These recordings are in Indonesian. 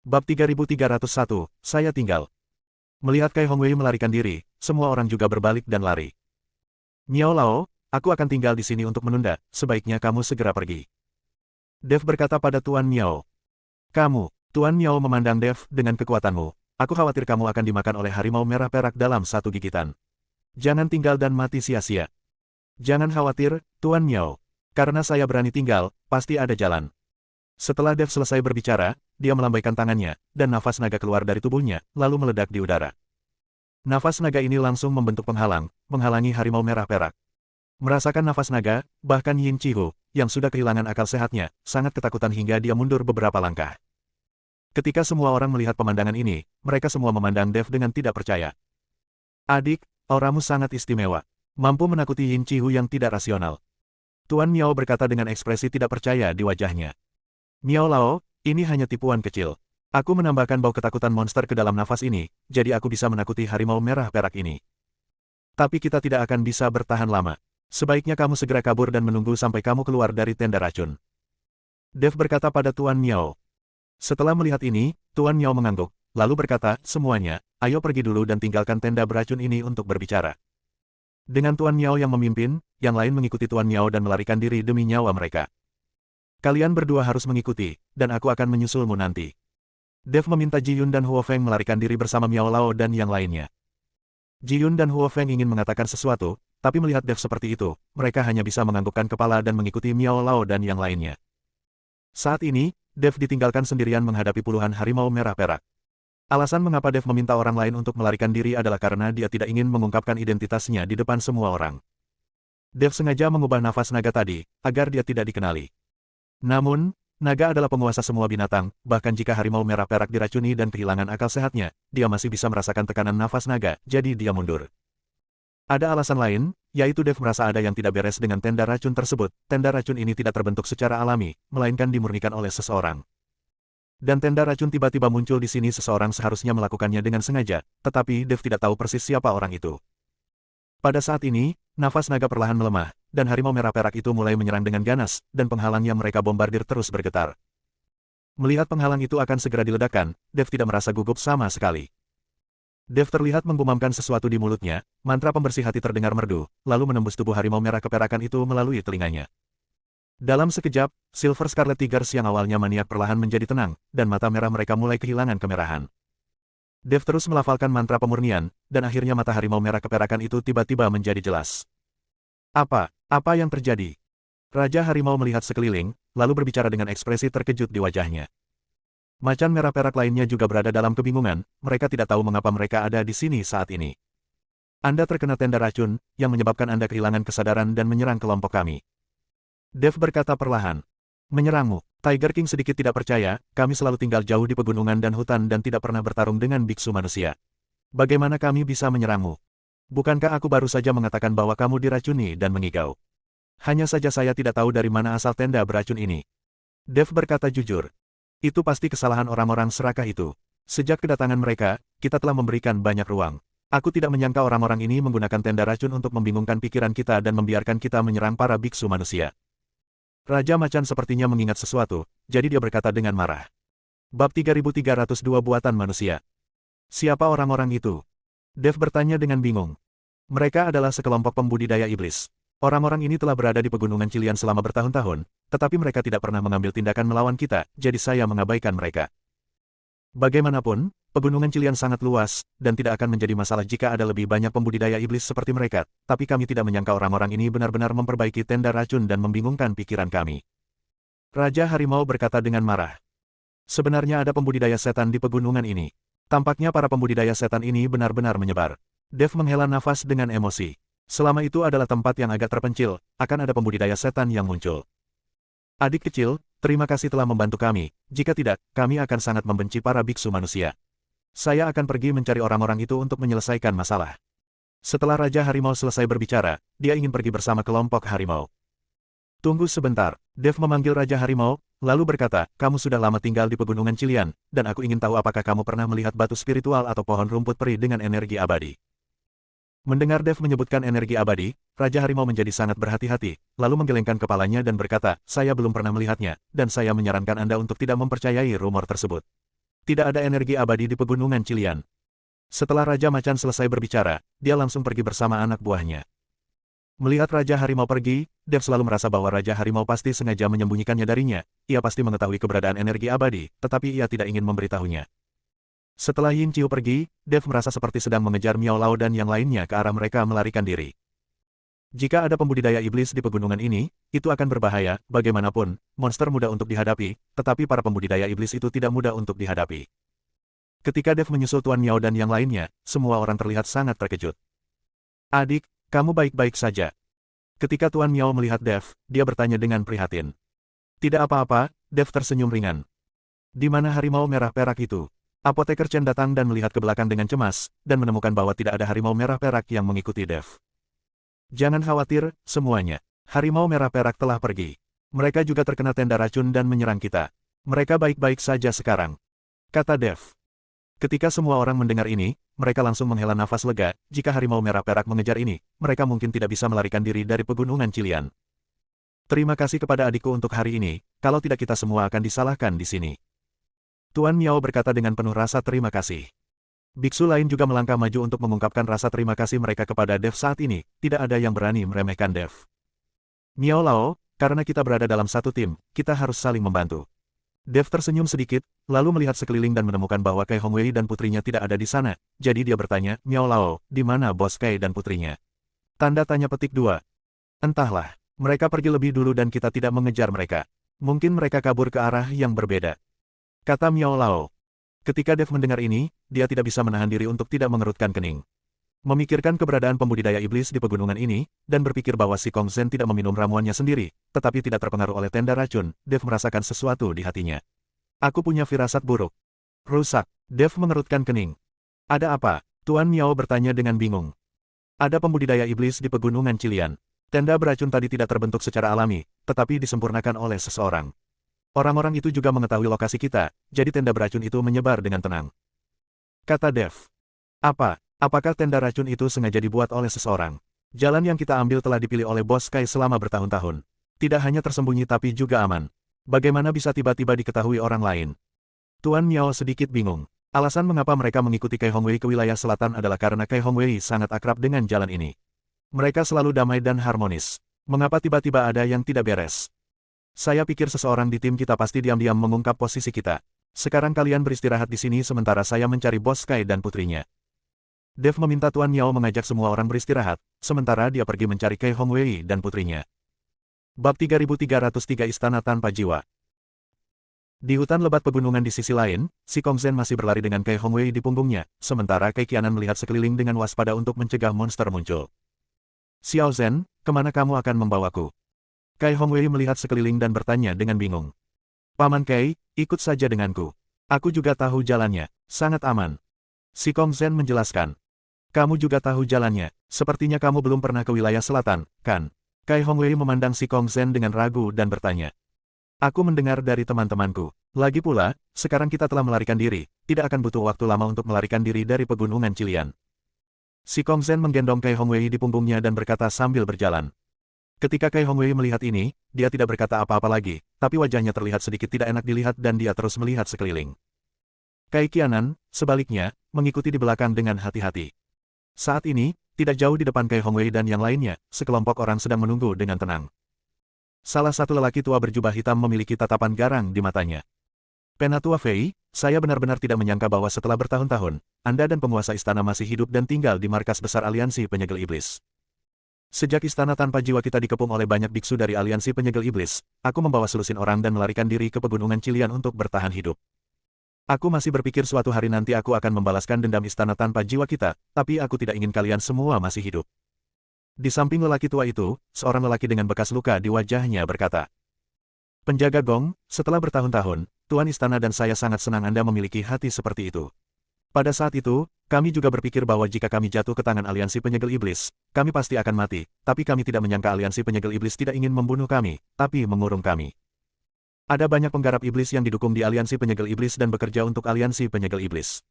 Bab 3301, saya tinggal. Melihat Kai Hongwei melarikan diri, semua orang juga berbalik dan lari. Miao Lao, aku akan tinggal di sini untuk menunda, sebaiknya kamu segera pergi. Dev berkata pada Tuan Miao. Kamu, Tuan Miao memandang Dev dengan kekuatanmu. Aku khawatir kamu akan dimakan oleh harimau merah perak dalam satu gigitan. Jangan tinggal dan mati sia-sia. Jangan khawatir, Tuan Miao. Karena saya berani tinggal, pasti ada jalan. Setelah Dev selesai berbicara, dia melambaikan tangannya, dan nafas naga keluar dari tubuhnya, lalu meledak di udara. Nafas naga ini langsung membentuk penghalang, menghalangi harimau merah perak. Merasakan nafas naga, bahkan Yin Chihu, yang sudah kehilangan akal sehatnya, sangat ketakutan hingga dia mundur beberapa langkah. Ketika semua orang melihat pemandangan ini, mereka semua memandang Dev dengan tidak percaya. Adik, auramu sangat istimewa. Mampu menakuti Yin Chihu yang tidak rasional. Tuan Miao berkata dengan ekspresi tidak percaya di wajahnya. Miao Lao, ini hanya tipuan kecil. Aku menambahkan bau ketakutan monster ke dalam nafas ini, jadi aku bisa menakuti harimau merah perak ini. Tapi kita tidak akan bisa bertahan lama. Sebaiknya kamu segera kabur dan menunggu sampai kamu keluar dari tenda racun. Dev berkata pada Tuan Miao. Setelah melihat ini, Tuan Miao mengangguk, lalu berkata, semuanya, ayo pergi dulu dan tinggalkan tenda beracun ini untuk berbicara. Dengan Tuan Miao yang memimpin, yang lain mengikuti Tuan Miao dan melarikan diri demi nyawa mereka. Kalian berdua harus mengikuti, dan aku akan menyusulmu nanti. Dev meminta Ji Yun dan Huo Feng melarikan diri bersama Miao Lao dan yang lainnya. Ji Yun dan Huo Feng ingin mengatakan sesuatu, tapi melihat Dev seperti itu, mereka hanya bisa menganggukkan kepala dan mengikuti Miao Lao dan yang lainnya. Saat ini, Dev ditinggalkan sendirian menghadapi puluhan harimau merah perak. Alasan mengapa Dev meminta orang lain untuk melarikan diri adalah karena dia tidak ingin mengungkapkan identitasnya di depan semua orang. Dev sengaja mengubah nafas naga tadi, agar dia tidak dikenali. Namun, naga adalah penguasa semua binatang, bahkan jika harimau merah perak diracuni dan kehilangan akal sehatnya, dia masih bisa merasakan tekanan nafas naga, jadi dia mundur. Ada alasan lain, yaitu Dev merasa ada yang tidak beres dengan tenda racun tersebut. Tenda racun ini tidak terbentuk secara alami, melainkan dimurnikan oleh seseorang. Dan tenda racun tiba-tiba muncul di sini, seseorang seharusnya melakukannya dengan sengaja, tetapi Dev tidak tahu persis siapa orang itu. Pada saat ini, nafas naga perlahan melemah, dan harimau merah perak itu mulai menyerang dengan ganas, dan penghalang yang mereka bombardir terus bergetar. Melihat penghalang itu akan segera diledakkan, Dev tidak merasa gugup sama sekali. Dev terlihat menggumamkan sesuatu di mulutnya, mantra pembersih hati terdengar merdu, lalu menembus tubuh harimau merah keperakan itu melalui telinganya. Dalam sekejap, Silver Scarlet Tigers yang awalnya maniak perlahan menjadi tenang, dan mata merah mereka mulai kehilangan kemerahan. Dev terus melafalkan mantra pemurnian, dan akhirnya mata harimau merah keperakan itu tiba-tiba menjadi jelas. Apa yang terjadi? Raja Harimau melihat sekeliling, lalu berbicara dengan ekspresi terkejut di wajahnya. Macan merah perak lainnya juga berada dalam kebingungan, mereka tidak tahu mengapa mereka ada di sini saat ini. Anda terkena tenda racun, yang menyebabkan Anda kehilangan kesadaran dan menyerang kelompok kami. Dev berkata perlahan. Menyerangmu? Tiger King sedikit tidak percaya, kami selalu tinggal jauh di pegunungan dan hutan dan tidak pernah bertarung dengan biksu manusia. Bagaimana kami bisa menyerangmu? Bukankah aku baru saja mengatakan bahwa kamu diracuni dan mengigau? Hanya saja saya tidak tahu dari mana asal tenda beracun ini. Dev berkata jujur. Itu pasti kesalahan orang-orang serakah itu. Sejak kedatangan mereka, kita telah memberikan banyak ruang. Aku tidak menyangka orang-orang ini menggunakan tenda racun untuk membingungkan pikiran kita dan membiarkan kita menyerang para biksu manusia. Raja Macan sepertinya mengingat sesuatu, jadi dia berkata dengan marah. Bab 3302 Buatan Manusia. Siapa orang-orang itu? Dev bertanya dengan bingung. Mereka adalah sekelompok pembudidaya iblis. Orang-orang ini telah berada di pegunungan Cilian selama bertahun-tahun, tetapi mereka tidak pernah mengambil tindakan melawan kita, jadi saya mengabaikan mereka. Bagaimanapun, pegunungan Cilian sangat luas, dan tidak akan menjadi masalah jika ada lebih banyak pembudidaya iblis seperti mereka, tapi kami tidak menyangka orang-orang ini benar-benar memperbaiki tenda racun dan membingungkan pikiran kami. Raja Harimau berkata dengan marah. Sebenarnya ada pembudidaya setan di pegunungan ini. Tampaknya para pembudidaya setan ini benar-benar menyebar. Dev menghela nafas dengan emosi. Selama itu adalah tempat yang agak terpencil, akan ada pembudidaya setan yang muncul. Adik kecil, terima kasih telah membantu kami, jika tidak, kami akan sangat membenci para biksu manusia. Saya akan pergi mencari orang-orang itu untuk menyelesaikan masalah. Setelah Raja Harimau selesai berbicara, dia ingin pergi bersama kelompok harimau. Tunggu sebentar, Dev memanggil Raja Harimau, lalu berkata, kamu sudah lama tinggal di pegunungan Cilian, dan aku ingin tahu apakah kamu pernah melihat batu spiritual atau pohon rumput peri dengan energi abadi. Mendengar Dev menyebutkan energi abadi, Raja Harimau menjadi sangat berhati-hati, lalu menggelengkan kepalanya dan berkata, saya belum pernah melihatnya, dan saya menyarankan Anda untuk tidak mempercayai rumor tersebut. Tidak ada energi abadi di pegunungan Qilian. Setelah Raja Macan selesai berbicara, dia langsung pergi bersama anak buahnya. Melihat Raja Harimau pergi, Dev selalu merasa bahwa Raja Harimau pasti sengaja menyembunyikannya darinya. Ia pasti mengetahui keberadaan energi abadi, tetapi ia tidak ingin memberitahunya. Setelah Yin Qiu pergi, Dev merasa seperti sedang mengejar Miao Lao dan yang lainnya ke arah mereka melarikan diri. Jika ada pembudidaya iblis di pegunungan ini, itu akan berbahaya, bagaimanapun, monster mudah untuk dihadapi, tetapi para pembudidaya iblis itu tidak mudah untuk dihadapi. Ketika Dev menyusul Tuan Miao dan yang lainnya, semua orang terlihat sangat terkejut. Adik, kamu baik-baik saja. Ketika Tuan Miao melihat Dev, dia bertanya dengan prihatin. Tidak apa-apa, Dev tersenyum ringan. Di mana harimau merah perak itu? Apoteker Chen datang dan melihat ke belakang dengan cemas, dan menemukan bahwa tidak ada harimau merah perak yang mengikuti Dev. Jangan khawatir, semuanya. Harimau merah perak telah pergi. Mereka juga terkena tenda racun dan menyerang kita. Mereka baik-baik saja sekarang, kata Dev. Ketika semua orang mendengar ini, mereka langsung menghela nafas lega. Jika harimau merah perak mengejar ini, mereka mungkin tidak bisa melarikan diri dari pegunungan Qilian. Terima kasih kepada adikku untuk hari ini, kalau tidak kita semua akan disalahkan di sini. Tuan Miao berkata dengan penuh rasa terima kasih. Biksu lain juga melangkah maju untuk mengungkapkan rasa terima kasih mereka kepada Dev saat ini. Tidak ada yang berani meremehkan Dev. Miao Lao, karena kita berada dalam satu tim, kita harus saling membantu. Dev tersenyum sedikit, lalu melihat sekeliling dan menemukan bahwa Kai Hongwei dan putrinya tidak ada di sana. Jadi dia bertanya, Miao Lao, di mana bos Kai dan putrinya? Tanda tanya petik 2. Entahlah, mereka pergi lebih dulu dan kita tidak mengejar mereka. Mungkin mereka kabur ke arah yang berbeda, kata Miao Lao. Ketika Dev mendengar ini, dia tidak bisa menahan diri untuk tidak mengerutkan kening. Memikirkan keberadaan pembudidaya iblis di pegunungan ini, dan berpikir bahwa si Kong Zhen tidak meminum ramuannya sendiri, tetapi tidak terpengaruh oleh tenda racun, Dev merasakan sesuatu di hatinya. Aku punya firasat buruk. Rusak. Dev mengerutkan kening. Ada apa? Tuan Miao bertanya dengan bingung. Ada pembudidaya iblis di pegunungan Qilian. Tenda beracun tadi tidak terbentuk secara alami, tetapi disempurnakan oleh seseorang. Orang-orang itu juga mengetahui lokasi kita, jadi tenda beracun itu menyebar dengan tenang, kata Dev. Apa? Apakah tenda racun itu sengaja dibuat oleh seseorang? Jalan yang kita ambil telah dipilih oleh Bos Kai selama bertahun-tahun. Tidak hanya tersembunyi tapi juga aman. Bagaimana bisa tiba-tiba diketahui orang lain? Tuan Miao sedikit bingung. Alasan mengapa mereka mengikuti Kai Hongwei ke wilayah selatan adalah karena Kai Hongwei sangat akrab dengan jalan ini. Mereka selalu damai dan harmonis. Mengapa tiba-tiba ada yang tidak beres? Saya pikir seseorang di tim kita pasti diam-diam mengungkap posisi kita. Sekarang kalian beristirahat di sini sementara saya mencari Bos Kai dan putrinya. Dev meminta Tuan Miao mengajak semua orang beristirahat, sementara dia pergi mencari Kai Hongwei dan putrinya. Bab 3303 Istana Tanpa Jiwa. Di hutan lebat pegunungan di sisi lain, si Kong Zhen masih berlari dengan Kai Hongwei di punggungnya, sementara Kai Qianan melihat sekeliling dengan waspada untuk mencegah monster muncul. Xiao Zhen, kemana kamu akan membawaku? Kai Hongwei melihat sekeliling dan bertanya dengan bingung. Paman Kai, ikut saja denganku. Aku juga tahu jalannya, sangat aman. Si Kong Zhen menjelaskan. Kamu juga tahu jalannya, sepertinya kamu belum pernah ke wilayah selatan, kan? Kai Hongwei memandang si Kong Zhen dengan ragu dan bertanya. Aku mendengar dari teman-temanku. Lagi pula, sekarang kita telah melarikan diri, tidak akan butuh waktu lama untuk melarikan diri dari pegunungan Qilian. Si Kong Zhen menggendong Kai Hongwei di punggungnya dan berkata sambil berjalan. Ketika Kai Hongwei melihat ini, dia tidak berkata apa-apa lagi, tapi wajahnya terlihat sedikit tidak enak dilihat dan dia terus melihat sekeliling. Kai Qianan, sebaliknya, mengikuti di belakang dengan hati-hati. Saat ini, tidak jauh di depan Kai Hongwei dan yang lainnya, sekelompok orang sedang menunggu dengan tenang. Salah satu lelaki tua berjubah hitam memiliki tatapan garang di matanya. Penatua Fei, saya benar-benar tidak menyangka bahwa setelah bertahun-tahun, Anda dan penguasa istana masih hidup dan tinggal di markas besar Aliansi Penyegel Iblis. Sejak istana tanpa jiwa kita dikepung oleh banyak biksu dari Aliansi Penyegel Iblis, aku membawa selusin orang dan melarikan diri ke pegunungan Qilian untuk bertahan hidup. Aku masih berpikir suatu hari nanti aku akan membalaskan dendam istana tanpa jiwa kita, tapi aku tidak ingin kalian semua masih hidup. Di samping lelaki tua itu, seorang lelaki dengan bekas luka di wajahnya berkata. Penjaga Gong, setelah bertahun-tahun, Tuan Istana dan saya sangat senang Anda memiliki hati seperti itu. Pada saat itu, kami juga berpikir bahwa jika kami jatuh ke tangan Aliansi Penyegel Iblis, kami pasti akan mati, tapi kami tidak menyangka Aliansi Penyegel Iblis tidak ingin membunuh kami, tapi mengurung kami. Ada banyak penggarap iblis yang didukung di Aliansi Penyegel Iblis dan bekerja untuk Aliansi Penyegel Iblis.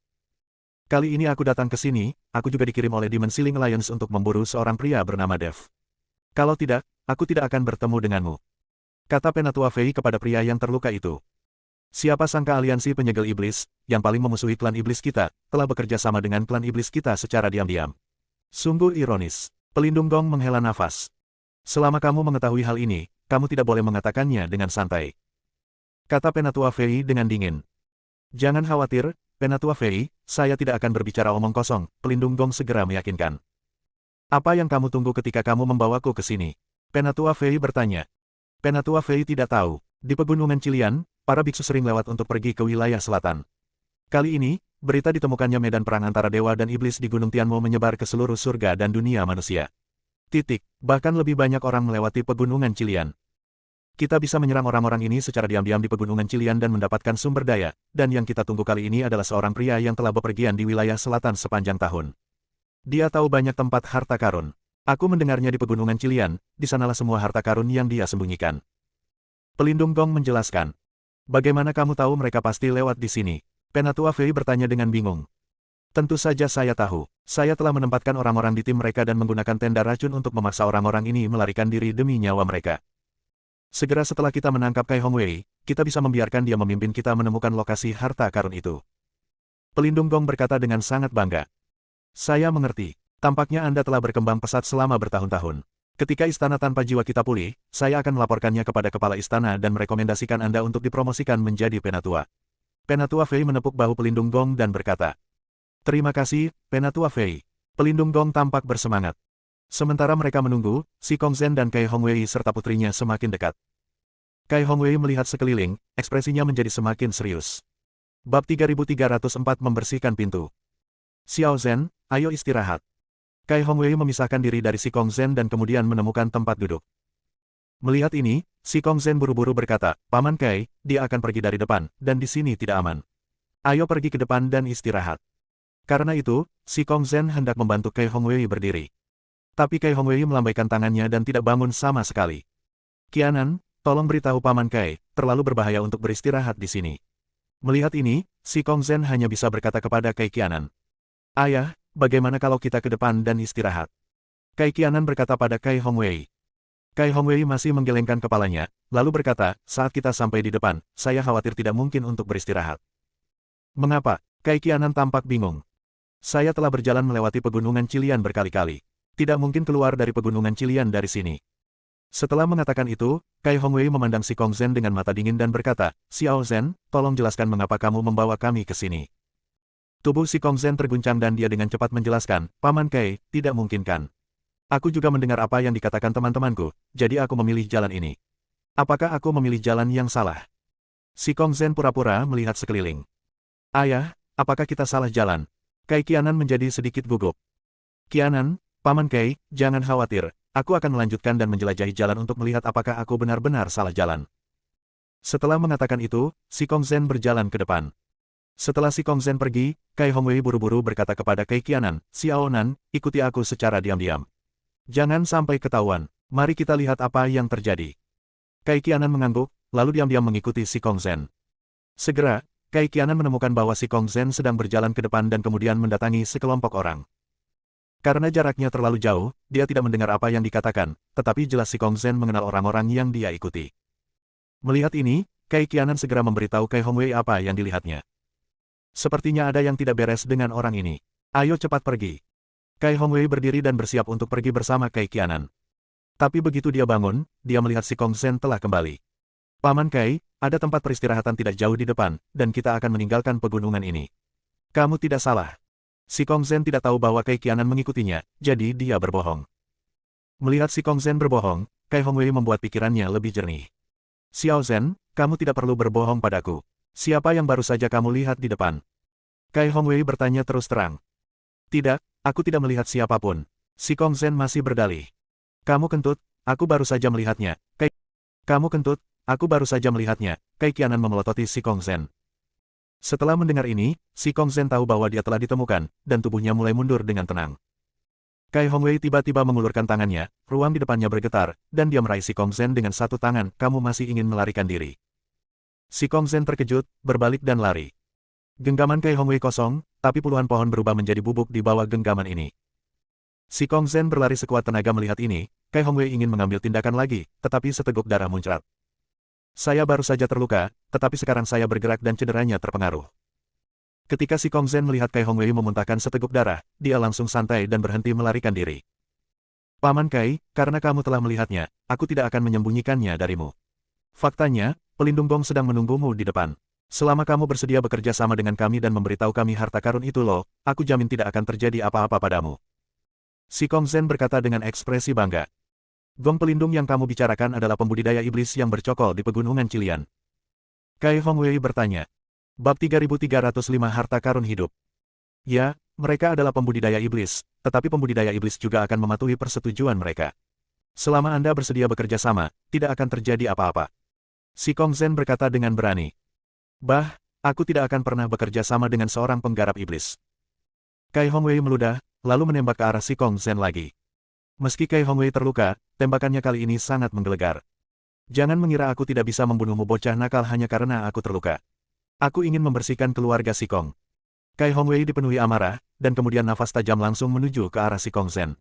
Kali ini aku datang ke sini, aku juga dikirim oleh Demon Ceiling Alliance untuk memburu seorang pria bernama Dev. Kalau tidak, aku tidak akan bertemu denganmu, kata Penatua Fei kepada pria yang terluka itu. Siapa sangka aliansi penyegel iblis, yang paling memusuhi klan iblis kita, telah bekerja sama dengan klan iblis kita secara diam-diam. Sungguh ironis. Pelindung Gong menghela nafas. Selama kamu mengetahui hal ini, kamu tidak boleh mengatakannya dengan santai. Kata Penatua Fei dengan dingin. Jangan khawatir, Penatua Fei, saya tidak akan berbicara omong kosong, Pelindung Gong segera meyakinkan. Apa yang kamu tunggu ketika kamu membawaku ke sini? Penatua Fei bertanya. Penatua Fei tidak tahu. Di Pegunungan Cilian, para biksu sering lewat untuk pergi ke wilayah selatan. Kali ini, berita ditemukannya medan perang antara dewa dan iblis di Gunung Tianmo menyebar ke seluruh surga dan dunia manusia. Bahkan lebih banyak orang melewati Pegunungan Cilian. Kita bisa menyerang orang-orang ini secara diam-diam di Pegunungan Cilian dan mendapatkan sumber daya, dan yang kita tunggu kali ini adalah seorang pria yang telah bepergian di wilayah selatan sepanjang tahun. Dia tahu banyak tempat harta karun. Aku mendengarnya di Pegunungan Cilian, di sanalah semua harta karun yang dia sembunyikan. Pelindung Gong menjelaskan. Bagaimana kamu tahu mereka pasti lewat di sini? Penatua Fei bertanya dengan bingung. Tentu saja saya tahu. Saya telah menempatkan orang-orang di tim mereka dan menggunakan tenda racun untuk memaksa orang-orang ini melarikan diri demi nyawa mereka. Segera setelah kita menangkap Kai Hongwei, kita bisa membiarkan dia memimpin kita menemukan lokasi harta karun itu. Pelindung Gong berkata dengan sangat bangga. Saya mengerti. Tampaknya Anda telah berkembang pesat selama bertahun-tahun. Ketika istana tanpa jiwa kita pulih, saya akan melaporkannya kepada kepala istana dan merekomendasikan Anda untuk dipromosikan menjadi penatua. Penatua Fei menepuk bahu Pelindung Gong dan berkata, terima kasih, Penatua Fei. Pelindung Gong tampak bersemangat. Sementara mereka menunggu, Si Kongzhen dan Kai Hongwei serta putrinya semakin dekat. Kai Hongwei melihat sekeliling, ekspresinya menjadi semakin serius. Bab 3304 membersihkan pintu. Xiao Zhen, ayo istirahat. Kai Hongwei memisahkan diri dari Si Kongzhen dan kemudian menemukan tempat duduk. Melihat ini, Si Kongzhen buru-buru berkata, Paman Kai, dia akan pergi dari depan, dan di sini tidak aman. Ayo pergi ke depan dan istirahat. Karena itu, Si Kongzhen hendak membantu Kai Hongwei berdiri. Tapi Kai Hongwei melambaikan tangannya dan tidak bangun sama sekali. Qianan, tolong beritahu Paman Kai, terlalu berbahaya untuk beristirahat di sini. Melihat ini, Si Kongzhen hanya bisa berkata kepada Kai Qianan. Ayah, bagaimana kalau kita ke depan dan istirahat? Kai Qianan berkata pada Kai Hongwei. Kai Hongwei masih menggelengkan kepalanya, lalu berkata, saat kita sampai di depan, saya khawatir tidak mungkin untuk beristirahat. Mengapa? Kai Qianan tampak bingung. Saya telah berjalan melewati Pegunungan Cilian berkali-kali. Tidak mungkin keluar dari Pegunungan Cilian dari sini. Setelah mengatakan itu, Kai Hongwei memandang Si Kongzhen dengan mata dingin dan berkata, Xiao Zhen, tolong jelaskan mengapa kamu membawa kami ke sini. Tubuh Si Kongzhen terguncang dan dia dengan cepat menjelaskan, Paman Kai, tidak mungkin kan. Aku juga mendengar apa yang dikatakan teman-temanku, jadi aku memilih jalan ini. Apakah aku memilih jalan yang salah? Si Kongzhen pura-pura melihat sekeliling. Ayah, apakah kita salah jalan? Kai Qianan menjadi sedikit gugup. Qianan, Paman Kai, jangan khawatir, aku akan melanjutkan dan menjelajahi jalan untuk melihat apakah aku benar-benar salah jalan. Setelah mengatakan itu, Si Kongzhen berjalan ke depan. Setelah Si Kongzhen pergi, Kai Hongwei buru-buru berkata kepada Kai Qianan, Xiao Nan, ikuti aku secara diam-diam. Jangan sampai ketahuan, mari kita lihat apa yang terjadi. Kai Qianan mengangguk, lalu diam-diam mengikuti Si Kongzhen. Segera, Kai Qianan menemukan bahwa Si Kongzhen sedang berjalan ke depan dan kemudian mendatangi sekelompok orang. Karena jaraknya terlalu jauh, dia tidak mendengar apa yang dikatakan, tetapi jelas Si Kongzhen mengenal orang-orang yang dia ikuti. Melihat ini, Kai Qianan segera memberitahu Kai Hongwei apa yang dilihatnya. Sepertinya ada yang tidak beres dengan orang ini. Ayo cepat pergi. Kai Hongwei berdiri dan bersiap untuk pergi bersama Kai Qianan. Tapi begitu dia bangun, dia melihat Si Kongzhen telah kembali. Paman Kai, ada tempat peristirahatan tidak jauh di depan, dan kita akan meninggalkan pegunungan ini. Kamu tidak salah. Si Kongzhen tidak tahu bahwa Kai Qianan mengikutinya, jadi dia berbohong. Melihat Si Kongzhen berbohong, Kai Hongwei membuat pikirannya lebih jernih. Xiao Zhen, kamu tidak perlu berbohong padaku. Siapa yang baru saja kamu lihat di depan? Kai Hongwei bertanya terus terang. Tidak, aku tidak melihat siapapun. Si Kongzhen masih berdalih. Kamu kentut, aku baru saja melihatnya. Kamu kentut, aku baru saja melihatnya. Kai Qianan memelototi Si Kongzhen. Setelah mendengar ini, Si Kongzhen tahu bahwa dia telah ditemukan, dan tubuhnya mulai mundur dengan tenang. Kai Hongwei tiba-tiba mengulurkan tangannya, ruang di depannya bergetar, dan dia meraih Si Kongzhen dengan satu tangan, kamu masih ingin melarikan diri. Si Kongzhen terkejut, berbalik dan lari. Genggaman Kai Hongwei kosong, tapi puluhan pohon berubah menjadi bubuk di bawah genggaman ini. Si Kongzhen berlari sekuat tenaga melihat ini, Kai Hongwei ingin mengambil tindakan lagi, tetapi seteguk darah muncrat. Saya baru saja terluka, tetapi sekarang saya bergerak dan cederanya terpengaruh. Ketika si Kong Zhen melihat Kai Hongwei memuntahkan seteguk darah, dia langsung santai dan berhenti melarikan diri. Paman Kai, karena kamu telah melihatnya, aku tidak akan menyembunyikannya darimu. Faktanya, pelindung Gong sedang menunggumu di depan. Selama kamu bersedia bekerja sama dengan kami dan memberitahu kami harta karun itu loh, aku jamin tidak akan terjadi apa-apa padamu. Si Kong Zhen berkata dengan ekspresi bangga. Gong pelindung yang kamu bicarakan adalah pembudidaya iblis yang bercokol di pegunungan Cilian. Kai Hongwei bertanya. Bab 3305 Harta Karun Hidup. Ya, mereka adalah pembudidaya iblis, tetapi pembudidaya iblis juga akan mematuhi persetujuan mereka. Selama Anda bersedia bekerja sama, tidak akan terjadi apa-apa. Si Kong Zhen berkata dengan berani. Bah, aku tidak akan pernah bekerja sama dengan seorang penggarap iblis. Kai Hongwei meludah, lalu menembak ke arah si Kong Zhen lagi. Meski Kai Hongwei terluka, tembakannya kali ini sangat menggelegar. Jangan mengira aku tidak bisa membunuhmu bocah nakal hanya karena aku terluka. Aku ingin membersihkan keluarga si Kong. Kai Hongwei dipenuhi amarah, dan kemudian nafas tajam langsung menuju ke arah si Kong Zhen.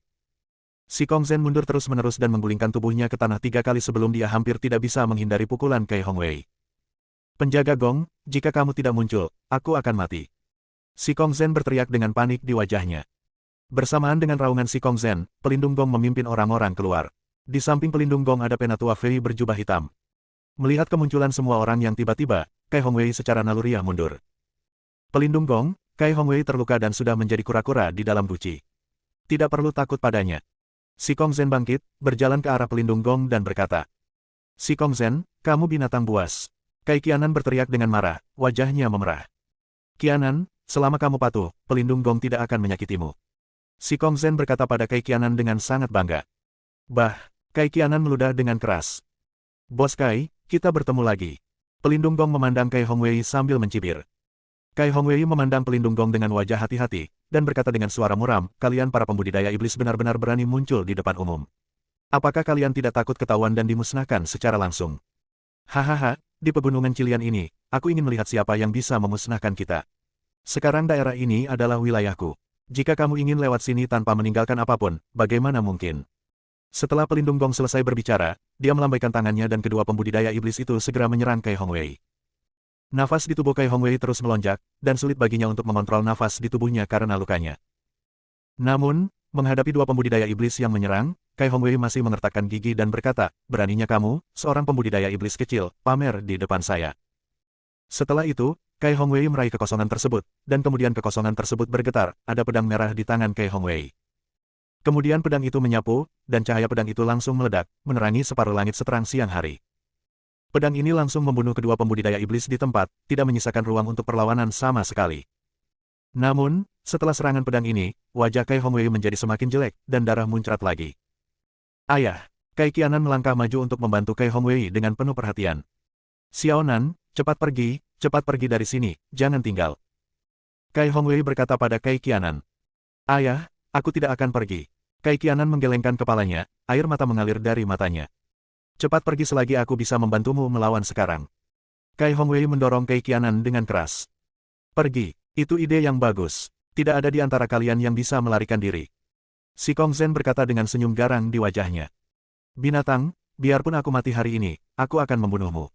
Si Kong Zhen mundur terus-menerus dan menggulingkan tubuhnya ke tanah 3 kali sebelum dia hampir tidak bisa menghindari pukulan Kai Hongwei. Penjaga Gong, jika kamu tidak muncul, aku akan mati. Si Kong Zhen berteriak dengan panik di wajahnya. Bersamaan dengan raungan si Kong Zhen, pelindung Gong memimpin orang-orang keluar. Di samping pelindung Gong ada penatua Fei berjubah hitam. Melihat kemunculan semua orang yang tiba-tiba, Kai Hongwei secara naluriah mundur. Pelindung Gong, Kai Hongwei terluka dan sudah menjadi kura-kura di dalam guci. Tidak perlu takut padanya. Si Kong Zhen bangkit, berjalan ke arah pelindung Gong dan berkata. Si Kong Zhen, kamu binatang buas. Kai Qianan berteriak dengan marah, wajahnya memerah. Qianan, selama kamu patuh, pelindung Gong tidak akan menyakitimu. Si Kong Zhen berkata pada Kai Qianan dengan sangat bangga. Bah, Kai Qianan meludah dengan keras. Bos Kai, kita bertemu lagi. Pelindung Gong memandang Kai Hongwei sambil mencibir. Kai Hongwei memandang pelindung Gong dengan wajah hati-hati, dan berkata dengan suara muram, kalian para pembudidaya iblis benar-benar berani muncul di depan umum. Apakah kalian tidak takut ketahuan dan dimusnahkan secara langsung? Hahaha, di pegunungan Cilian ini, aku ingin melihat siapa yang bisa memusnahkan kita. Sekarang daerah ini adalah wilayahku. Jika kamu ingin lewat sini tanpa meninggalkan apapun, bagaimana mungkin? Setelah pelindung Gong selesai berbicara, dia melambaikan tangannya dan kedua pembudidaya iblis itu segera menyerang Kai Hongwei. Nafas di tubuh Kai Hongwei terus melonjak, dan sulit baginya untuk mengontrol nafas di tubuhnya karena lukanya. Namun, menghadapi dua pembudidaya iblis yang menyerang, Kai Hongwei masih mengertakkan gigi dan berkata, beraninya kamu, seorang pembudidaya iblis kecil, pamer di depan saya. Setelah itu, Kai Hongwei meraih kekosongan tersebut, dan kemudian kekosongan tersebut bergetar, ada pedang merah di tangan Kai Hongwei. Kemudian pedang itu menyapu, dan cahaya pedang itu langsung meledak, menerangi separuh langit seterang siang hari. Pedang ini langsung membunuh kedua pembudidaya iblis di tempat, tidak menyisakan ruang untuk perlawanan sama sekali. Namun, setelah serangan pedang ini, wajah Kai Hongwei menjadi semakin jelek, dan darah muncrat lagi. Ayah, Kai Qianan melangkah maju untuk membantu Kai Hongwei dengan penuh perhatian. Xiaonan, cepat pergi dari sini, jangan tinggal. Kai Hongwei berkata pada Kai Qianan. Ayah, aku tidak akan pergi. Kai Qianan menggelengkan kepalanya, air mata mengalir dari matanya. Cepat pergi selagi aku bisa membantumu melawan sekarang. Kai Hongwei mendorong Kai Qianan dengan keras. Pergi, itu ide yang bagus. Tidak ada di antara kalian yang bisa melarikan diri. Si Kong Zhen berkata dengan senyum garang di wajahnya. Binatang, biarpun aku mati hari ini, aku akan membunuhmu.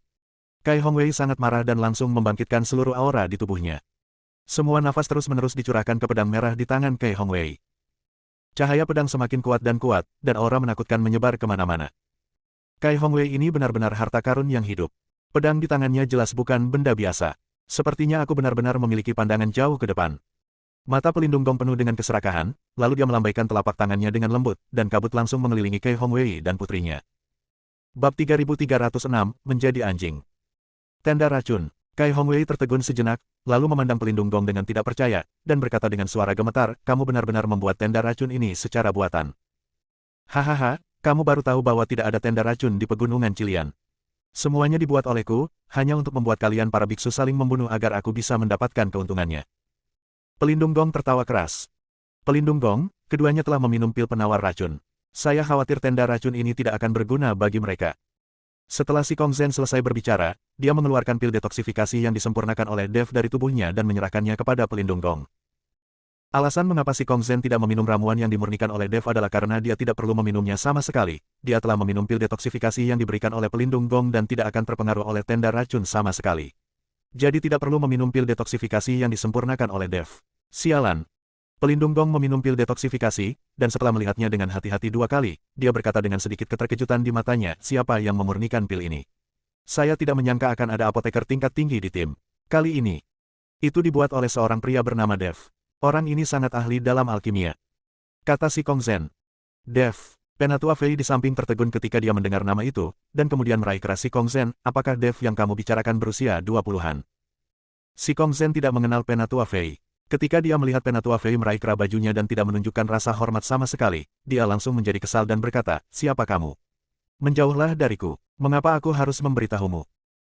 Kai Hongwei sangat marah dan langsung membangkitkan seluruh aura di tubuhnya. Semua nafas terus-menerus dicurahkan ke pedang merah di tangan Kai Hongwei. Cahaya pedang semakin kuat, dan aura menakutkan menyebar kemana-mana. Kai Hongwei ini benar-benar harta karun yang hidup. Pedang di tangannya jelas bukan benda biasa. Sepertinya aku benar-benar memiliki pandangan jauh ke depan. Mata pelindung Gong penuh dengan keserakahan, lalu dia melambaikan telapak tangannya dengan lembut, dan kabut langsung mengelilingi Kai Hongwei dan putrinya. Bab 3306, Menjadi Anjing. Tenda Racun. Kai Hongwei tertegun sejenak, lalu memandang pelindung Gong dengan tidak percaya, dan berkata dengan suara gemetar, kamu benar-benar membuat tenda racun ini secara buatan. Hahaha, kamu baru tahu bahwa tidak ada tenda racun di pegunungan Cilian. Semuanya dibuat olehku, hanya untuk membuat kalian para biksu saling membunuh agar aku bisa mendapatkan keuntungannya. Pelindung Gong tertawa keras. Pelindung Gong, keduanya telah meminum pil penawar racun. Saya khawatir tenda racun ini tidak akan berguna bagi mereka. Setelah si Kong Zhen selesai berbicara, dia mengeluarkan pil detoksifikasi yang disempurnakan oleh Dev dari tubuhnya dan menyerahkannya kepada pelindung Gong. Alasan mengapa si Kong Zhen tidak meminum ramuan yang dimurnikan oleh Dev adalah karena dia tidak perlu meminumnya sama sekali. Dia telah meminum pil detoksifikasi yang diberikan oleh pelindung gong dan tidak akan terpengaruh oleh tenda racun sama sekali. Jadi tidak perlu meminum pil detoksifikasi yang disempurnakan oleh Dev. Sialan. Pelindung gong meminum pil detoksifikasi, dan setelah melihatnya dengan hati-hati 2 kali, dia berkata dengan sedikit keterkejutan di matanya, siapa yang memurnikan pil ini? Saya tidak menyangka akan ada apoteker tingkat tinggi di tim. Kali ini, itu dibuat oleh seorang pria bernama Dev. Orang ini sangat ahli dalam alkimia. Kata si Kong Zhen. Dev. Penatua Fei di samping tertegun ketika dia mendengar nama itu, dan kemudian meraih keras si Kong Zhen, apakah Dev yang kamu bicarakan berusia 20-an? Si Kong Zhen tidak mengenal Penatua Fei. Ketika dia melihat Penatua Fei meraih kera bajunya dan tidak menunjukkan rasa hormat sama sekali, dia langsung menjadi kesal dan berkata, siapa kamu? Menjauhlah dariku. Mengapa aku harus memberitahumu?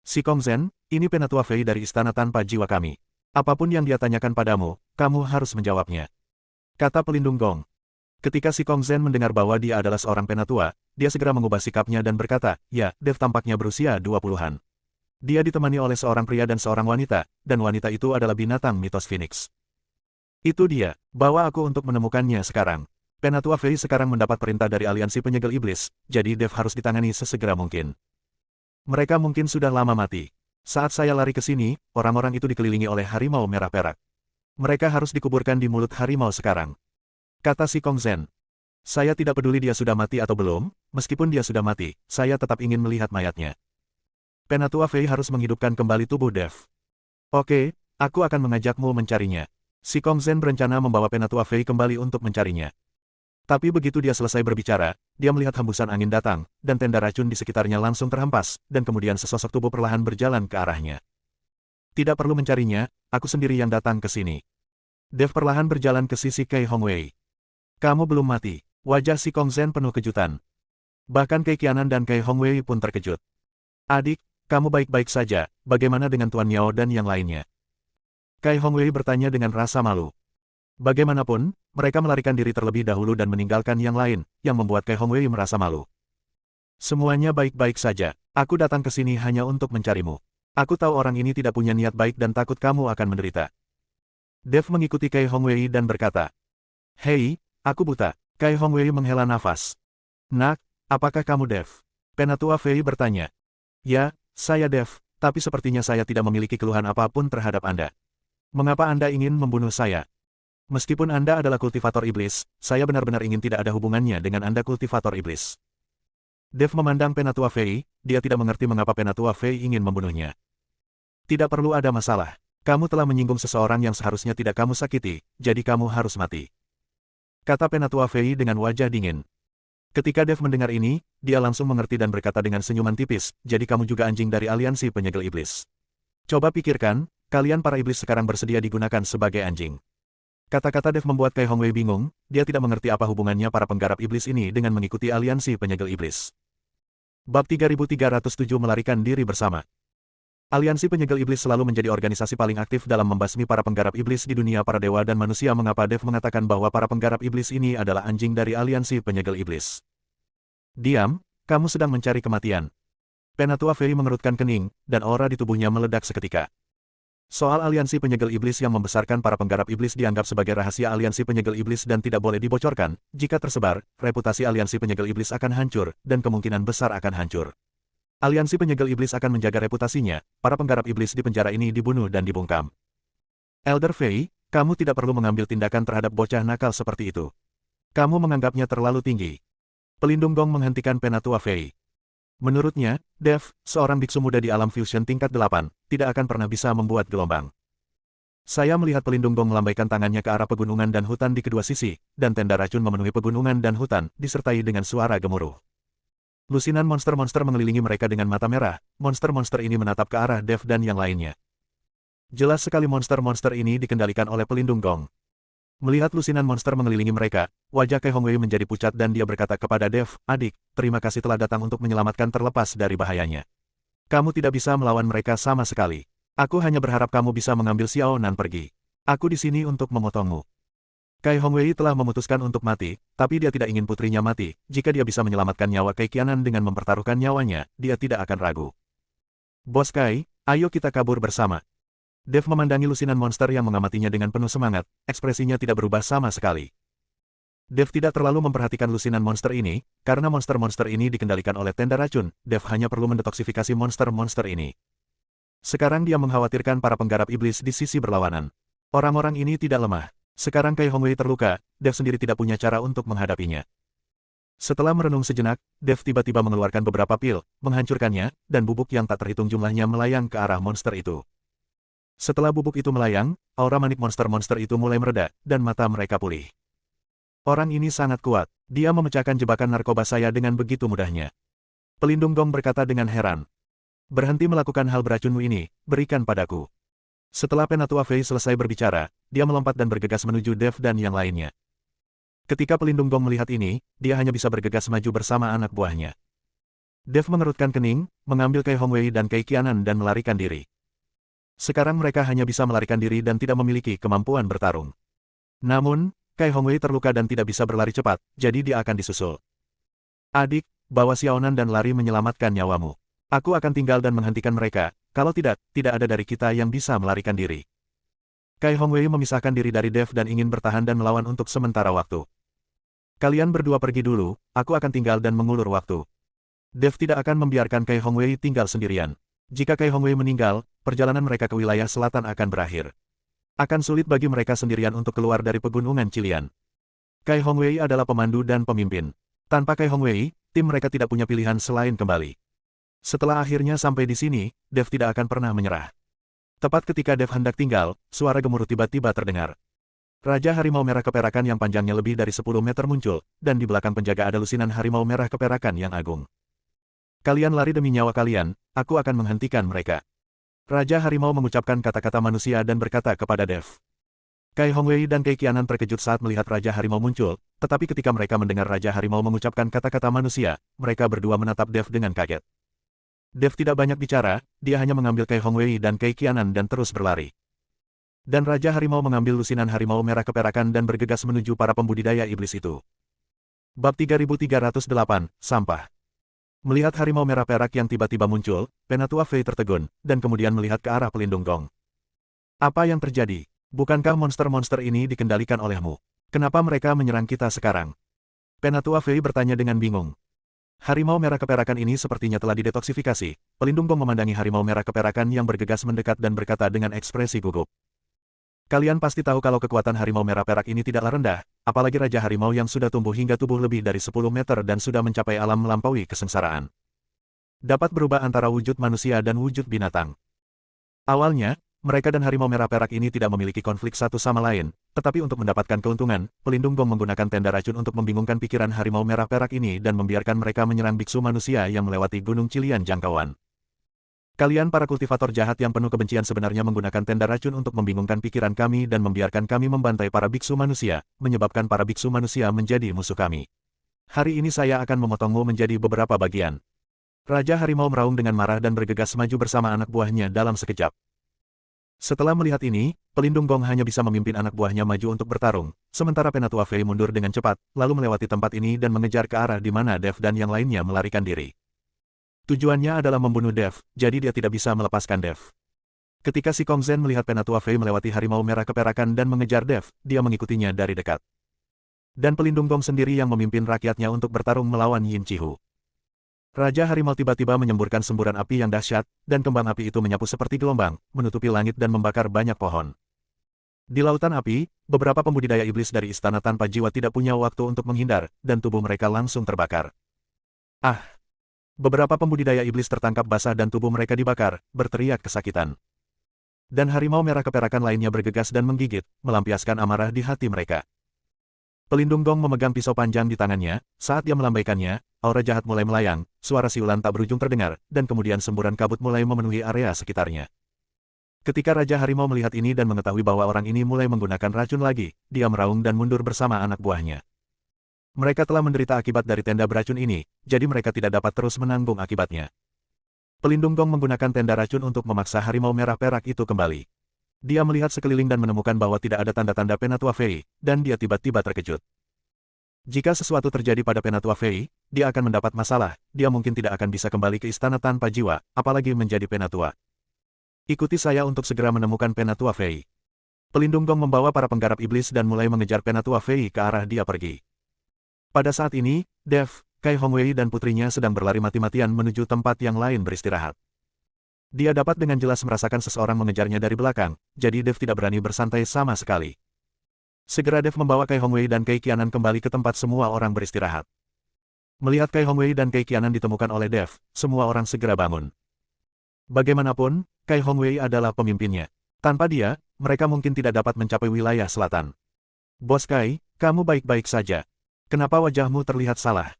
Si Kong Zhen, ini Penatua Fei dari istana tanpa jiwa kami. Apapun yang dia tanyakan padamu, kamu harus menjawabnya. Kata pelindung gong. Ketika si Kong Zhen mendengar bahwa dia adalah seorang penatua, dia segera mengubah sikapnya dan berkata, ya, Dev tampaknya berusia 20-an. Dia ditemani oleh seorang pria dan seorang wanita, dan wanita itu adalah binatang mitos Phoenix. Itu dia, bawa aku untuk menemukannya sekarang. Penatua Fei sekarang mendapat perintah dari aliansi penyegel iblis, jadi Dev harus ditangani sesegera mungkin. Mereka mungkin sudah lama mati. Saat saya lari ke sini, orang-orang itu dikelilingi oleh harimau merah perak. Mereka harus dikuburkan di mulut harimau sekarang. Kata si Kong Zhen. Saya tidak peduli dia sudah mati atau belum, meskipun dia sudah mati, saya tetap ingin melihat mayatnya. Penatua Fei harus menghidupkan kembali tubuh Dev. Oke, aku akan mengajakmu mencarinya. Si Kong Zhen berencana membawa Penatua Fei kembali untuk mencarinya. Tapi begitu dia selesai berbicara, dia melihat hembusan angin datang, dan tenda racun di sekitarnya langsung terhempas, dan kemudian sesosok tubuh perlahan berjalan ke arahnya. Tidak perlu mencarinya, aku sendiri yang datang ke sini. Dev perlahan berjalan ke sisi Kei Hongwei. Kamu belum mati. Wajah si Kong Zhen penuh kejutan. Bahkan Kei Qianan dan Kei Hongwei pun terkejut. Adik, kamu baik-baik saja, bagaimana dengan Tuan Miao dan yang lainnya? Kei Hongwei bertanya dengan rasa malu. Bagaimanapun, mereka melarikan diri terlebih dahulu dan meninggalkan yang lain, yang membuat Kei Hongwei merasa malu. Semuanya baik-baik saja. Aku datang ke sini hanya untuk mencarimu. Aku tahu orang ini tidak punya niat baik dan takut kamu akan menderita. Dev mengikuti Kei Hongwei dan berkata, hei, aku buta. Kei Hongwei menghela nafas. Nak, apakah kamu Dev? Penatua Fei bertanya. Ya, saya Dev, tapi sepertinya saya tidak memiliki keluhan apapun terhadap Anda. Mengapa Anda ingin membunuh saya? Meskipun Anda adalah kultivator iblis, saya benar-benar ingin tidak ada hubungannya dengan Anda kultivator iblis. Dev memandang Penatua Fei, dia tidak mengerti mengapa Penatua Fei ingin membunuhnya. Tidak perlu ada masalah. Kamu telah menyinggung seseorang yang seharusnya tidak kamu sakiti, jadi kamu harus mati. Kata Penatua Fei dengan wajah dingin. Ketika Dev mendengar ini, dia langsung mengerti dan berkata dengan senyuman tipis, jadi kamu juga anjing dari aliansi penyegel iblis. Coba pikirkan, kalian para iblis sekarang bersedia digunakan sebagai anjing. Kata-kata Dev membuat Kei Hongwei bingung, dia tidak mengerti apa hubungannya para penggarap iblis ini dengan mengikuti aliansi penyegel iblis. Bab 3307 melarikan diri bersama. Aliansi penyegel iblis selalu menjadi organisasi paling aktif dalam membasmi para penggarap iblis di dunia para dewa dan manusia. Mengapa Dev mengatakan bahwa para penggarap iblis ini adalah anjing dari aliansi penyegel iblis? Diam, kamu sedang mencari kematian. Penatua Fei mengerutkan kening, dan aura di tubuhnya meledak seketika. Soal aliansi penyegel iblis yang membesarkan para penggarap iblis dianggap sebagai rahasia aliansi penyegel iblis dan tidak boleh dibocorkan. Jika tersebar, reputasi aliansi penyegel iblis akan hancur, dan kemungkinan besar akan hancur. Aliansi penyegel iblis akan menjaga reputasinya, para penggarap iblis di penjara ini dibunuh dan dibungkam. Elder Fei, kamu tidak perlu mengambil tindakan terhadap bocah nakal seperti itu. Kamu menganggapnya terlalu tinggi. Pelindung gong menghentikan Penatua Fei. Menurutnya, Dev, seorang biksu muda di alam fusion tingkat 8, tidak akan pernah bisa membuat gelombang. Saya melihat pelindung gong melambaikan tangannya ke arah pegunungan dan hutan di kedua sisi, dan tenda racun memenuhi pegunungan dan hutan, disertai dengan suara gemuruh. Lusinan monster-monster mengelilingi mereka dengan mata merah, monster-monster ini menatap ke arah Dev dan yang lainnya. Jelas sekali monster-monster ini dikendalikan oleh pelindung gong. Melihat lusinan monster mengelilingi mereka, wajah Kei Hongwei menjadi pucat dan dia berkata kepada Dev, adik, terima kasih telah datang untuk menyelamatkan terlepas dari bahayanya. Kamu tidak bisa melawan mereka sama sekali. Aku hanya berharap kamu bisa mengambil Xiao Nan pergi. Aku di sini untuk memotongmu. Kei Hongwei telah memutuskan untuk mati, tapi dia tidak ingin putrinya mati. Jika dia bisa menyelamatkan nyawa Kei Qianan dengan mempertaruhkan nyawanya, dia tidak akan ragu. Bos Kai, ayo kita kabur bersama. Dev memandangi lusinan monster yang mengamatinya dengan penuh semangat, ekspresinya tidak berubah sama sekali. Dev tidak terlalu memperhatikan lusinan monster ini, karena monster-monster ini dikendalikan oleh tenda racun. Dev hanya perlu mendetoksifikasi monster-monster ini. Sekarang dia mengkhawatirkan para penggarap iblis di sisi berlawanan. Orang-orang ini tidak lemah. Sekarang Kai Hongwei terluka, Dev sendiri tidak punya cara untuk menghadapinya. Setelah merenung sejenak, Dev tiba-tiba mengeluarkan beberapa pil, menghancurkannya, dan bubuk yang tak terhitung jumlahnya melayang ke arah monster itu. Setelah bubuk itu melayang, aura manik monster-monster itu mulai mereda, dan mata mereka pulih. Orang ini sangat kuat, dia memecahkan jebakan narkoba saya dengan begitu mudahnya. Pelindung Gong berkata dengan heran. Berhenti melakukan hal beracunmu ini, berikan padaku. Setelah Penatua Fei selesai berbicara, dia melompat dan bergegas menuju Dev dan yang lainnya. Ketika pelindung Gong melihat ini, dia hanya bisa bergegas maju bersama anak buahnya. Dev mengerutkan kening, mengambil Kai Hongwei dan Kai Qianan dan melarikan diri. Sekarang mereka hanya bisa melarikan diri dan tidak memiliki kemampuan bertarung. Namun, Kai Hongwei terluka dan tidak bisa berlari cepat, jadi dia akan disusul. Adik, bawa Xiaonan dan lari menyelamatkan nyawamu. Aku akan tinggal dan menghentikan mereka, kalau tidak, tidak ada dari kita yang bisa melarikan diri. Kai Hongwei memisahkan diri dari Dev dan ingin bertahan dan melawan untuk sementara waktu. Kalian berdua pergi dulu, aku akan tinggal dan mengulur waktu. Dev tidak akan membiarkan Kai Hongwei tinggal sendirian. Jika Kai Hongwei meninggal, perjalanan mereka ke wilayah selatan akan berakhir. Akan sulit bagi mereka sendirian untuk keluar dari pegunungan Qilian. Kai Hongwei adalah pemandu dan pemimpin. Tanpa Kai Hongwei, tim mereka tidak punya pilihan selain kembali. Setelah akhirnya sampai di sini, Dev tidak akan pernah menyerah. Tepat ketika Dev hendak tinggal, suara gemuruh tiba-tiba terdengar. Raja Harimau Merah Keperakan yang panjangnya lebih dari 10 meter muncul, dan di belakang penjaga ada lusinan Harimau Merah Keperakan yang agung. Kalian lari demi nyawa kalian, aku akan menghentikan mereka. Raja Harimau mengucapkan kata-kata manusia dan berkata kepada Dev. Kai Hongwei dan Kai Qianan terkejut saat melihat Raja Harimau muncul, tetapi ketika mereka mendengar Raja Harimau mengucapkan kata-kata manusia, mereka berdua menatap Dev dengan kaget. Dev tidak banyak bicara, dia hanya mengambil Kai Hongwei dan Kai Qianan dan terus berlari. Dan Raja Harimau mengambil lusinan Harimau Merah Keperakan dan bergegas menuju para pembudidaya iblis itu. Bab 3308, Sampah. Melihat harimau merah perak yang tiba-tiba muncul, Penatua Fei tertegun, dan kemudian melihat ke arah pelindung Gong. Apa yang terjadi? Bukankah monster-monster ini dikendalikan olehmu? Kenapa mereka menyerang kita sekarang? Penatua Fei bertanya dengan bingung. Harimau merah keperakan ini sepertinya telah didetoksifikasi. Pelindung Gong memandangi harimau merah keperakan yang bergegas mendekat dan berkata dengan ekspresi gugup. Kalian pasti tahu kalau kekuatan harimau merah perak ini tidaklah rendah, apalagi Raja Harimau yang sudah tumbuh hingga tubuh lebih dari 10 meter dan sudah mencapai alam melampaui kesengsaraan. Dapat berubah antara wujud manusia dan wujud binatang. Awalnya, mereka dan harimau merah perak ini tidak memiliki konflik satu sama lain, tetapi untuk mendapatkan keuntungan, pelindung Gong menggunakan tenda racun untuk membingungkan pikiran harimau merah perak ini dan membiarkan mereka menyerang biksu manusia yang melewati Gunung Qilian jangkauan. Kalian para kultivator jahat yang penuh kebencian sebenarnya menggunakan tenda racun untuk membingungkan pikiran kami dan membiarkan kami membantai para biksu manusia, menyebabkan para biksu manusia menjadi musuh kami. Hari ini saya akan memotongmu menjadi beberapa bagian. Raja Harimau meraung dengan marah dan bergegas maju bersama anak buahnya dalam sekejap. Setelah melihat ini, pelindung Gong hanya bisa memimpin anak buahnya maju untuk bertarung, sementara Penatua Fei mundur dengan cepat, lalu melewati tempat ini dan mengejar ke arah di mana Dev dan yang lainnya melarikan diri. Tujuannya adalah membunuh Dev, jadi dia tidak bisa melepaskan Dev. Ketika si Kong Zhen melihat Penatua Fei melewati harimau merah keperakan dan mengejar Dev, dia mengikutinya dari dekat. Dan pelindung Gong sendiri yang memimpin rakyatnya untuk bertarung melawan Yin Chihu. Raja Harimau tiba-tiba menyemburkan semburan api yang dahsyat, dan kembang api itu menyapu seperti gelombang, menutupi langit dan membakar banyak pohon. Di lautan api, beberapa pembudidaya iblis dari istana tanpa jiwa tidak punya waktu untuk menghindar, dan tubuh mereka langsung terbakar. Ah! Beberapa pembudidaya iblis tertangkap basah dan tubuh mereka dibakar, berteriak kesakitan. Dan harimau merah keperakan lainnya bergegas dan menggigit, melampiaskan amarah di hati mereka. Pelindung Gong memegang pisau panjang di tangannya, saat dia melambaikannya, aura jahat mulai melayang, suara siulan tak berujung terdengar, dan kemudian semburan kabut mulai memenuhi area sekitarnya. Ketika Raja Harimau melihat ini dan mengetahui bahwa orang ini mulai menggunakan racun lagi, dia meraung dan mundur bersama anak buahnya. Mereka telah menderita akibat dari tenda beracun ini, jadi mereka tidak dapat terus menanggung akibatnya. Pelindung Gong menggunakan tenda racun untuk memaksa harimau merah perak itu kembali. Dia melihat sekeliling dan menemukan bahwa tidak ada tanda-tanda Penatua Fei, dan dia tiba-tiba terkejut. Jika sesuatu terjadi pada Penatua Fei, dia akan mendapat masalah, dia mungkin tidak akan bisa kembali ke istana tanpa jiwa, apalagi menjadi penatua. Ikuti saya untuk segera menemukan Penatua Fei. Pelindung gong membawa para penggarap iblis dan mulai mengejar Penatua Fei ke arah dia pergi. Pada saat ini, Dev, Kai Hongwei dan putrinya sedang berlari mati-matian menuju tempat yang lain beristirahat. Dia dapat dengan jelas merasakan seseorang mengejarnya dari belakang, jadi Dev tidak berani bersantai sama sekali. Segera Dev membawa Kai Hongwei dan Kai Qianan kembali ke tempat semua orang beristirahat. Melihat Kai Hongwei dan Kai Qianan ditemukan oleh Dev, semua orang segera bangun. Bagaimanapun, Kai Hongwei adalah pemimpinnya. Tanpa dia, mereka mungkin tidak dapat mencapai wilayah selatan. Bos Kai, kamu baik-baik saja. Kenapa wajahmu terlihat salah?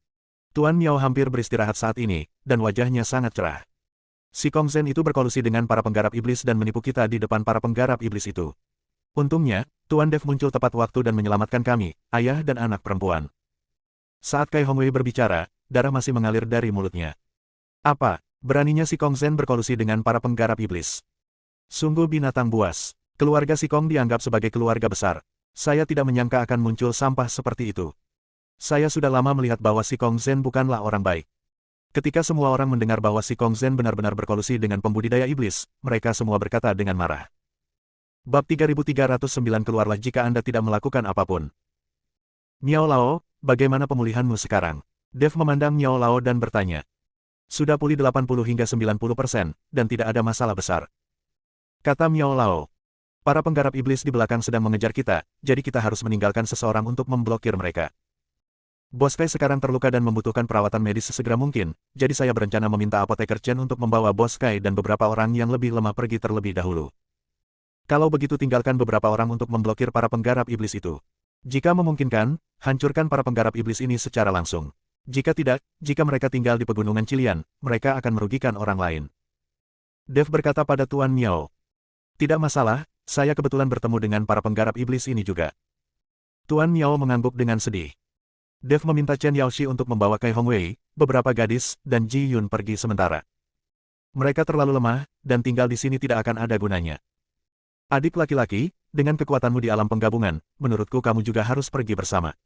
Tuan Miao hampir beristirahat saat ini, dan wajahnya sangat cerah. Si Kong Zhen itu berkolusi dengan para penggarap iblis dan menipu kita di depan para penggarap iblis itu. Untungnya, Tuan Dev muncul tepat waktu dan menyelamatkan kami, ayah dan anak perempuan. Saat Kai Hongwei berbicara, darah masih mengalir dari mulutnya. Apa, beraninya si Kong Zhen berkolusi dengan para penggarap iblis? Sungguh binatang buas. Keluarga si Kong dianggap sebagai keluarga besar. Saya tidak menyangka akan muncul sampah seperti itu. Saya sudah lama melihat bahwa si Kong Zhen bukanlah orang baik. Ketika semua orang mendengar bahwa si Kong Zhen benar-benar berkolusi dengan pembudidaya iblis, mereka semua berkata dengan marah. Bab 3309 keluarlah jika Anda tidak melakukan apapun. Miao Lao, bagaimana pemulihanmu sekarang? Dev memandang Miao Lao dan bertanya. Sudah pulih 80 hingga 90%, dan tidak ada masalah besar. Kata Miao Lao. Para penggarap iblis di belakang sedang mengejar kita, jadi kita harus meninggalkan seseorang untuk memblokir mereka. Bos Kai sekarang terluka dan membutuhkan perawatan medis sesegera mungkin, jadi saya berencana meminta apoteker Chen untuk membawa Bos Kai dan beberapa orang yang lebih lemah pergi terlebih dahulu. Kalau begitu tinggalkan beberapa orang untuk memblokir para penggarap iblis itu. Jika memungkinkan, hancurkan para penggarap iblis ini secara langsung. Jika tidak, jika mereka tinggal di pegunungan Cilian, mereka akan merugikan orang lain. Dev berkata pada Tuan Miao. Tidak masalah, saya kebetulan bertemu dengan para penggarap iblis ini juga. Tuan Miao mengangguk dengan sedih. Dev meminta Chen Yaoshi untuk membawa Kai Hongwei, beberapa gadis, dan Ji Yun pergi sementara. Mereka terlalu lemah, dan tinggal di sini tidak akan ada gunanya. Adik laki-laki, dengan kekuatanmu di alam penggabungan, menurutku kamu juga harus pergi bersama.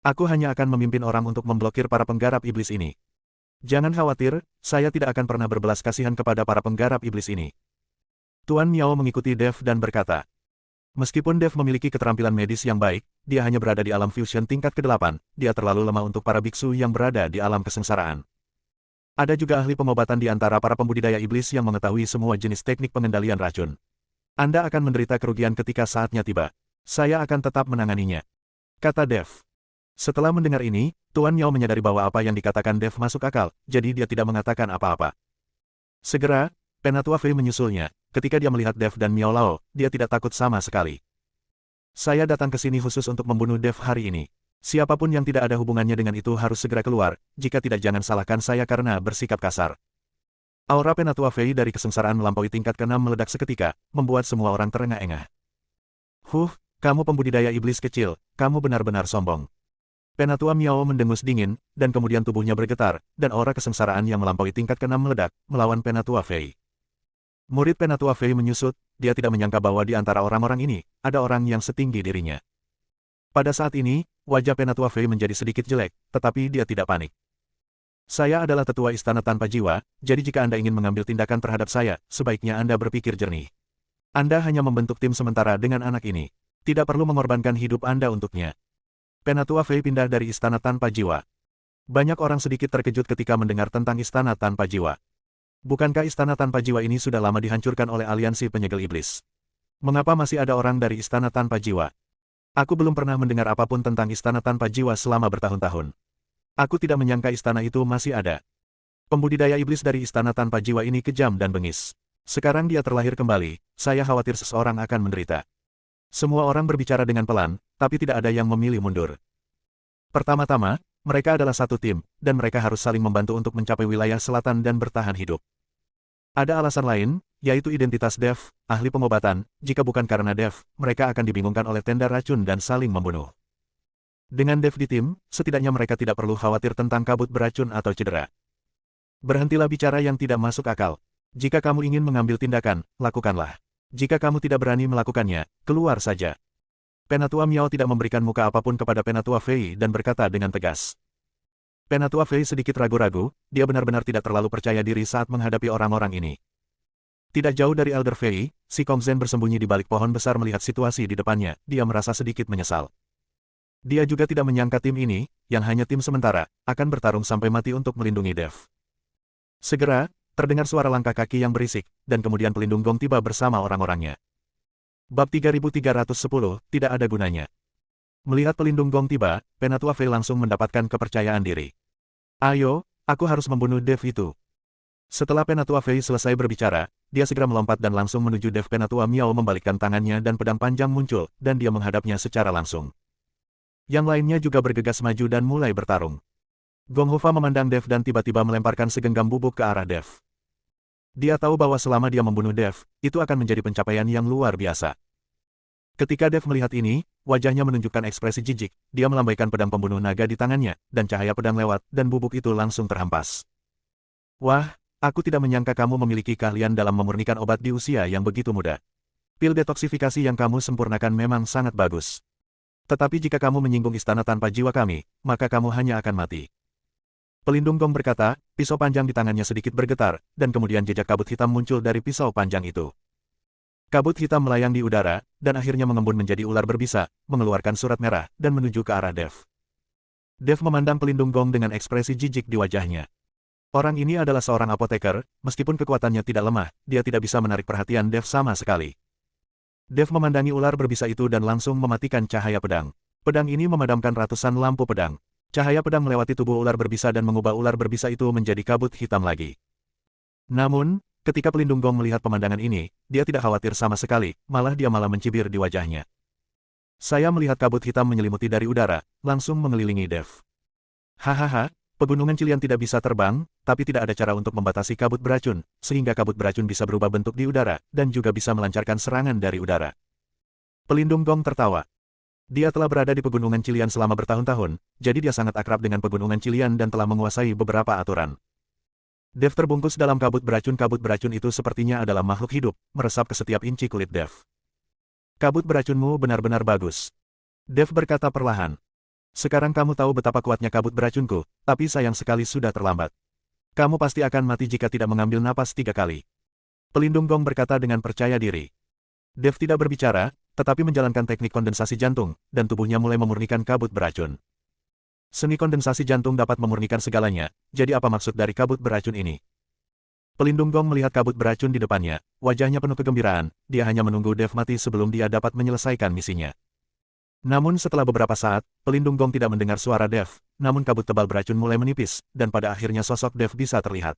Aku hanya akan memimpin orang untuk memblokir para penggarap iblis ini. Jangan khawatir, saya tidak akan pernah berbelas kasihan kepada para penggarap iblis ini. Tuan Miao mengikuti Dev dan berkata. Meskipun Dev memiliki keterampilan medis yang baik, dia hanya berada di alam fusion tingkat ke-8, dia terlalu lemah untuk para biksu yang berada di alam kesengsaraan. Ada juga ahli pengobatan di antara para pembudidaya iblis yang mengetahui semua jenis teknik pengendalian racun. Anda akan menderita kerugian ketika saatnya tiba. Saya akan tetap menanganinya. Kata Dev. Setelah mendengar ini, Tuan Miao menyadari bahwa apa yang dikatakan Dev masuk akal, jadi dia tidak mengatakan apa-apa. Segera, Penatua Fei menyusulnya. Ketika dia melihat Dev dan Miao Lao, dia tidak takut sama sekali. Saya datang ke sini khusus untuk membunuh Dev hari ini. Siapapun yang tidak ada hubungannya dengan itu harus segera keluar, jika tidak jangan salahkan saya karena bersikap kasar. Aura Penatua Fei dari kesengsaraan melampaui tingkat ke-6 meledak seketika, membuat semua orang terengah-engah. Kamu pembudidaya iblis kecil, kamu benar-benar sombong. Penatua Miao mendengus dingin, dan kemudian tubuhnya bergetar, dan aura kesengsaraan yang melampaui tingkat ke-6 meledak, melawan Penatua Fei. Murid Penatua Fei menyusut, dia tidak menyangka bahwa di antara orang-orang ini, ada orang yang setinggi dirinya. Pada saat ini, wajah Penatua Fei menjadi sedikit jelek, tetapi dia tidak panik. Saya adalah tetua istana tanpa jiwa, jadi jika Anda ingin mengambil tindakan terhadap saya, sebaiknya Anda berpikir jernih. Anda hanya membentuk tim sementara dengan anak ini. Tidak perlu mengorbankan hidup Anda untuknya. Penatua Fei pindah dari istana tanpa jiwa. Banyak orang sedikit terkejut ketika mendengar tentang istana tanpa jiwa. Bukankah istana tanpa jiwa ini sudah lama dihancurkan oleh aliansi penyegel iblis? Mengapa masih ada orang dari istana tanpa jiwa? Aku belum pernah mendengar apapun tentang istana tanpa jiwa selama bertahun-tahun. Aku tidak menyangka istana itu masih ada. Pembudidaya iblis dari istana tanpa jiwa ini kejam dan bengis. Sekarang dia terlahir kembali, saya khawatir seseorang akan menderita. Semua orang berbicara dengan pelan, tapi tidak ada yang memilih mundur. Pertama-tama, mereka adalah satu tim, dan mereka harus saling membantu untuk mencapai wilayah selatan dan bertahan hidup. Ada alasan lain, yaitu identitas Dev, ahli pengobatan. Jika bukan karena Dev, mereka akan dibingungkan oleh tenda racun dan saling membunuh. Dengan Dev di tim, setidaknya mereka tidak perlu khawatir tentang kabut beracun atau cedera. Berhentilah bicara yang tidak masuk akal. Jika kamu ingin mengambil tindakan, lakukanlah. Jika kamu tidak berani melakukannya, keluar saja. Penatua Miao tidak memberikan muka apapun kepada Penatua Fei dan berkata dengan tegas. Penatua Fei sedikit ragu-ragu, dia benar-benar tidak terlalu percaya diri saat menghadapi orang-orang ini. Tidak jauh dari Elder Fei, si Kong Zhen bersembunyi di balik pohon besar melihat situasi di depannya, dia merasa sedikit menyesal. Dia juga tidak menyangka tim ini, yang hanya tim sementara, akan bertarung sampai mati untuk melindungi Dev. Segera, terdengar suara langkah kaki yang berisik, dan kemudian pelindung gong tiba bersama orang-orangnya. Bab 3310, tidak ada gunanya. Melihat pelindung gong tiba, Penatua Fei langsung mendapatkan kepercayaan diri. Ayo, aku harus membunuh Dev itu. Setelah Penatua Fei selesai berbicara, dia segera melompat dan langsung menuju Dev. Penatua Miao membalikkan tangannya dan pedang panjang muncul, dan dia menghadapnya secara langsung. Yang lainnya juga bergegas maju dan mulai bertarung. Gong Hova memandang Dev dan tiba-tiba melemparkan segenggam bubuk ke arah Dev. Dia tahu bahwa selama dia membunuh Dev, itu akan menjadi pencapaian yang luar biasa. Ketika Dev melihat ini, wajahnya menunjukkan ekspresi jijik, dia melambaikan pedang pembunuh naga di tangannya, dan cahaya pedang lewat, dan bubuk itu langsung terhempas. Wah, aku tidak menyangka kamu memiliki keahlian dalam memurnikan obat di usia yang begitu muda. Pil detoksifikasi yang kamu sempurnakan memang sangat bagus. Tetapi jika kamu menyinggung istana tanpa jiwa kami, maka kamu hanya akan mati. Pelindung gong berkata, pisau panjang di tangannya sedikit bergetar, dan kemudian jejak kabut hitam muncul dari pisau panjang itu. Kabut hitam melayang di udara, dan akhirnya mengembun menjadi ular berbisa, mengeluarkan surat merah, dan menuju ke arah Dev. Dev memandang pelindung gong dengan ekspresi jijik di wajahnya. Orang ini adalah seorang apoteker, meskipun kekuatannya tidak lemah, dia tidak bisa menarik perhatian Dev sama sekali. Dev memandangi ular berbisa itu dan langsung mematikan cahaya pedang. Pedang ini memadamkan ratusan lampu pedang. Cahaya pedang melewati tubuh ular berbisa dan mengubah ular berbisa itu menjadi kabut hitam lagi. Namun, ketika pelindung gong melihat pemandangan ini, dia tidak khawatir sama sekali, dia malah mencibir di wajahnya. Saya melihat kabut hitam menyelimuti dari udara, langsung mengelilingi Dev. Hahaha, pegunungan Cilian tidak bisa terbang, tapi tidak ada cara untuk membatasi kabut beracun, sehingga kabut beracun bisa berubah bentuk di udara, dan juga bisa melancarkan serangan dari udara. Pelindung gong tertawa. Dia telah berada di pegunungan Cilian selama bertahun-tahun, jadi dia sangat akrab dengan pegunungan Cilian dan telah menguasai beberapa aturan. Dev terbungkus dalam kabut beracun itu sepertinya adalah makhluk hidup, meresap ke setiap inci kulit Dev. Kabut beracunmu benar-benar bagus. Dev berkata perlahan. Sekarang kamu tahu betapa kuatnya kabut beracunku, tapi sayang sekali sudah terlambat. Kamu pasti akan mati jika tidak mengambil napas 3 kali. Pelindung gong berkata dengan percaya diri. Dev tidak berbicara, tetapi menjalankan teknik kondensasi jantung, dan tubuhnya mulai memurnikan kabut beracun. Seni kondensasi jantung dapat memurnikan segalanya, jadi apa maksud dari kabut beracun ini? Pelindung gong melihat kabut beracun di depannya, wajahnya penuh kegembiraan, dia hanya menunggu Dev mati sebelum dia dapat menyelesaikan misinya. Namun setelah beberapa saat, pelindung gong tidak mendengar suara Dev, namun kabut tebal beracun mulai menipis, dan pada akhirnya sosok Dev bisa terlihat.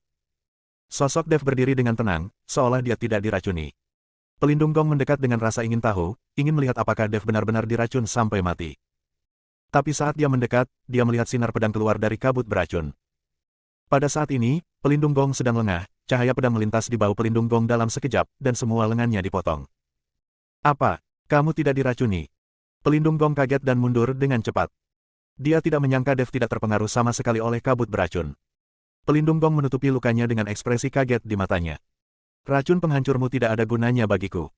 Sosok Dev berdiri dengan tenang, seolah dia tidak diracuni. Pelindung gong mendekat dengan rasa ingin tahu, ingin melihat apakah Dev benar-benar diracun sampai mati. Tapi saat dia mendekat, dia melihat sinar pedang keluar dari kabut beracun. Pada saat ini, pelindung gong sedang lengah, cahaya pedang melintas di bahu pelindung gong dalam sekejap, dan semua lengannya dipotong. Apa? Kamu tidak diracuni? Pelindung gong kaget dan mundur dengan cepat. Dia tidak menyangka Dev tidak terpengaruh sama sekali oleh kabut beracun. Pelindung gong menutupi lukanya dengan ekspresi kaget di matanya. Racun penghancurmu tidak ada gunanya bagiku.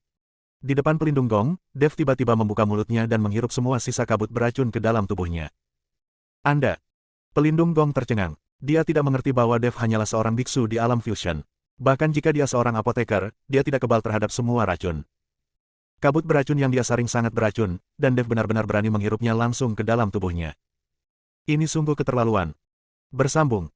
Di depan pelindung gong, Dev tiba-tiba membuka mulutnya dan menghirup semua sisa kabut beracun ke dalam tubuhnya. Anda. Pelindung gong tercengang. Dia tidak mengerti bahwa Dev hanyalah seorang biksu di alam fusion. Bahkan jika dia seorang apoteker, dia tidak kebal terhadap semua racun. Kabut beracun yang dia saring sangat beracun, dan Dev benar-benar berani menghirupnya langsung ke dalam tubuhnya. Ini sungguh keterlaluan. Bersambung.